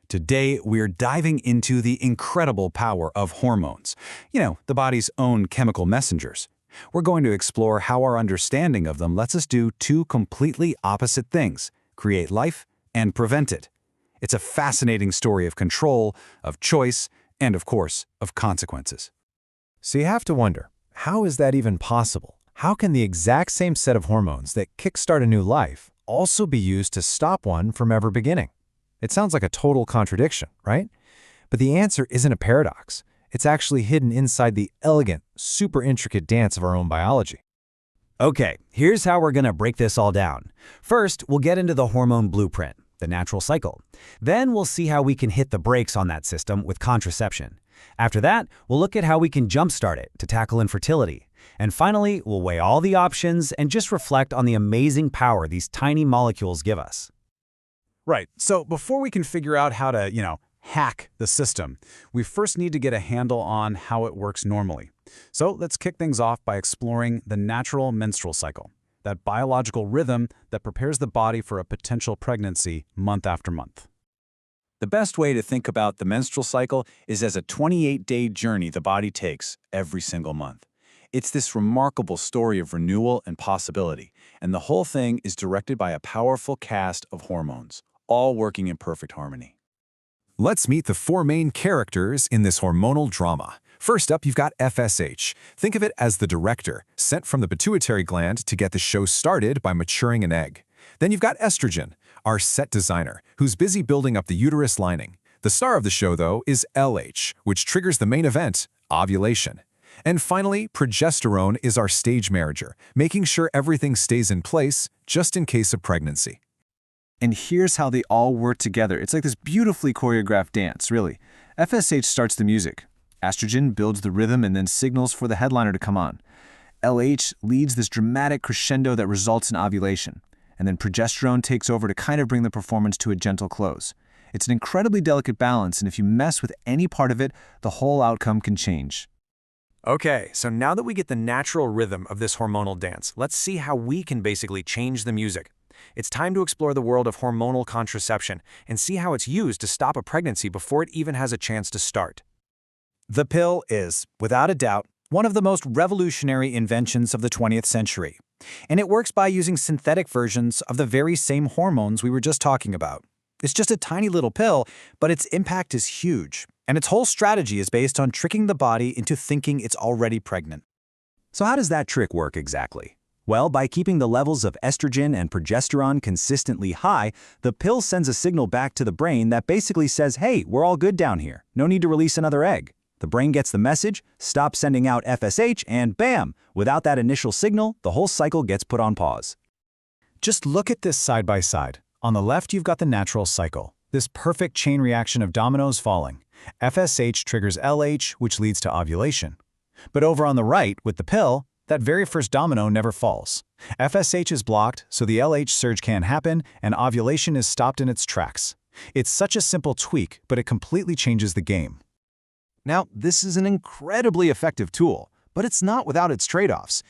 Today, we're diving into the incredible power of hormones. The body's own chemical messengers. We're going to explore how our understanding of them lets us do two completely opposite things: create life and prevent it. It's a fascinating story of control, of choice, and of course, of consequences. So you have to wonder, how is that even possible? How can the exact same set of hormones that kickstart a new life also be used to stop one from ever beginning? It sounds like a total contradiction, right? But the answer isn't a paradox. It's actually hidden inside the elegant, super intricate dance of our own biology. Okay, here's how we're going to break this all down. First, we'll get into the hormone blueprint, the natural cycle. Then we'll see how we can hit the brakes on that system with contraception. After that, we'll look at how we can jumpstart it to tackle infertility. And finally, we'll weigh all the options and just reflect on the amazing power these tiny molecules give us. Right, so before we can figure out how to, hack the system, we first need to get a handle on how it works normally. So let's kick things off by exploring the natural menstrual cycle, that biological rhythm that prepares the body for a potential pregnancy month after month. The best way to think about the menstrual cycle is as a 28-day journey the body takes every single month. It's this remarkable story of renewal and possibility, and the whole thing is directed by a powerful cast of hormones, all working in perfect harmony. Let's meet the four main characters in this hormonal drama. First up, you've got FSH. Think of it as the director, sent from the pituitary gland to get the show started by maturing an egg. Then you've got estrogen, our set designer, who's busy building up the uterus lining. The star of the show, though, is LH, which triggers the main event, ovulation. And finally, progesterone is our stage manager, making sure everything stays in place just in case of pregnancy. And here's how they all work together. It's like this beautifully choreographed dance, really. FSH starts the music. Estrogen builds the rhythm and then signals for the headliner to come on. LH leads this dramatic crescendo that results in ovulation. And then progesterone takes over to kind of bring the performance to a gentle close. It's an incredibly delicate balance, and if you mess with any part of it, the whole outcome can change. Okay, so now that we get the natural rhythm of this hormonal dance, let's see how we can basically change the music. It's time to explore the world of hormonal contraception and see how it's used to stop a pregnancy before it even has a chance to start. The pill is, without a doubt, one of the most revolutionary inventions of the 20th century. And it works by using synthetic versions of the very same hormones we were just talking about. It's just a tiny little pill, but its impact is huge. And its whole strategy is based on tricking the body into thinking it's already pregnant. So how does that trick work exactly? Well, by keeping the levels of estrogen and progesterone consistently high, the pill sends a signal back to the brain that basically says, hey, we're all good down here. No need to release another egg. The brain gets the message, stops sending out FSH, and bam! Without that initial signal, the whole cycle gets put on pause. Just look at this side by side. On the left, you've got the natural cycle, this perfect chain reaction of dominoes falling. FSH triggers LH, which leads to ovulation. But over on the right, with the pill, that very first domino never falls. FSH is blocked, so the LH surge can't happen, and ovulation is stopped in its tracks. It's such a simple tweak, but it completely changes the game. Now, this is an incredibly effective tool, but it's not without its trade-offs.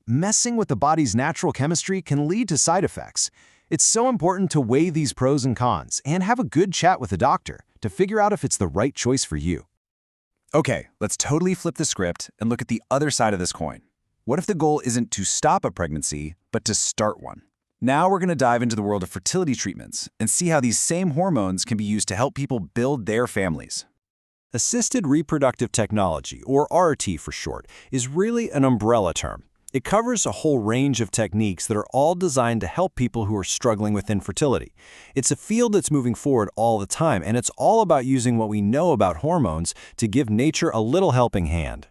Messing with the body's natural chemistry can lead to side effects. It's so important to weigh these pros and cons and have a good chat with a doctor to figure out if it's the right choice for you. Okay, let's totally flip the script and look at the other side of this coin. What if the goal isn't to stop a pregnancy, but to start one? Now we're going to dive into the world of fertility treatments and see how these same hormones can be used to help people build their families. Assisted reproductive technology, or RT for short, is really an umbrella term. It covers a whole range of techniques that are all designed to help people who are struggling with infertility. It's a field that's moving forward all the time, and it's all about using what we know about hormones to give nature a little helping hand.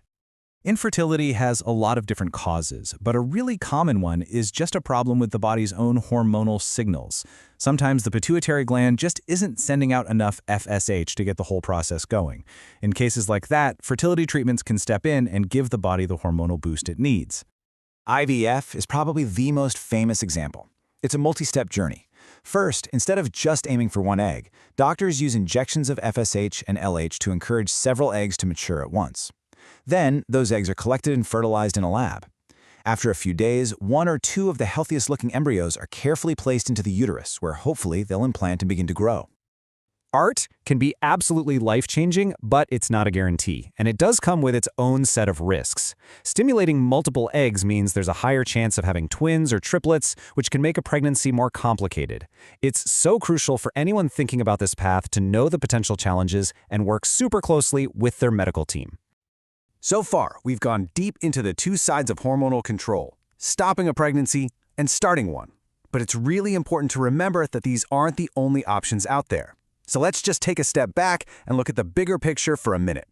Infertility has a lot of different causes, but a really common one is just a problem with the body's own hormonal signals. Sometimes the pituitary gland just isn't sending out enough FSH to get the whole process going. In cases like that, fertility treatments can step in and give the body the hormonal boost it needs. IVF is probably the most famous example. It's a multi-step journey. First, instead of just aiming for one egg, doctors use injections of FSH and LH to encourage several eggs to mature at once. Then, those eggs are collected and fertilized in a lab. After a few days, one or two of the healthiest-looking embryos are carefully placed into the uterus, where hopefully they'll implant and begin to grow. Art can be absolutely life-changing, but it's not a guarantee, and it does come with its own set of risks. Stimulating multiple eggs means there's a higher chance of having twins or triplets, which can make a pregnancy more complicated. It's so crucial for anyone thinking about this path to know the potential challenges and work super closely with their medical team. So far, we've gone deep into the two sides of hormonal control, stopping a pregnancy and starting one. But it's really important to remember that these aren't the only options out there. So let's just take a step back and look at the bigger picture for a minute.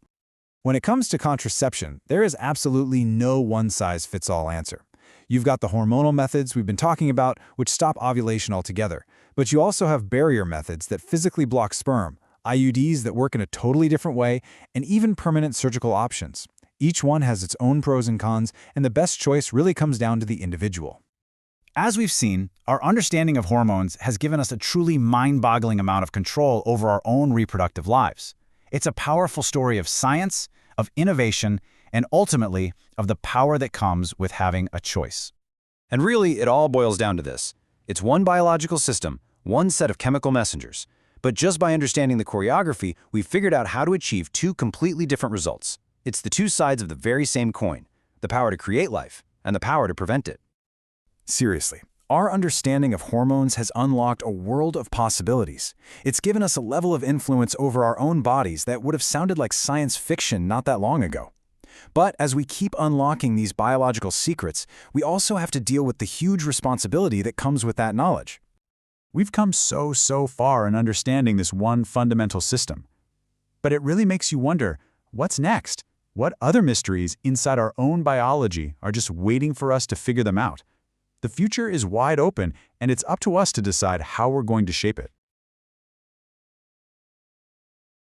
When it comes to contraception, there is absolutely no one-size-fits-all answer. You've got the hormonal methods we've been talking about, which stop ovulation altogether. But you also have barrier methods that physically block sperm, IUDs that work in a totally different way, and even permanent surgical options. Each one has its own pros and cons, and the best choice really comes down to the individual. As we've seen, our understanding of hormones has given us a truly mind-boggling amount of control over our own reproductive lives. It's a powerful story of science, of innovation, and ultimately of the power that comes with having a choice. And really, it all boils down to this. It's one biological system, one set of chemical messengers. But just by understanding the choreography, we've figured out how to achieve two completely different results. It's the two sides of the very same coin, the power to create life and the power to prevent it. Seriously, our understanding of hormones has unlocked a world of possibilities. It's given us a level of influence over our own bodies that would have sounded like science fiction not that long ago. But as we keep unlocking these biological secrets, we also have to deal with the huge responsibility that comes with that knowledge. We've come so far in understanding this one fundamental system. But it really makes you wonder, what's next? What other mysteries inside our own biology are just waiting for us to figure them out? The future is wide open, and it's up to us to decide how we're going to shape it.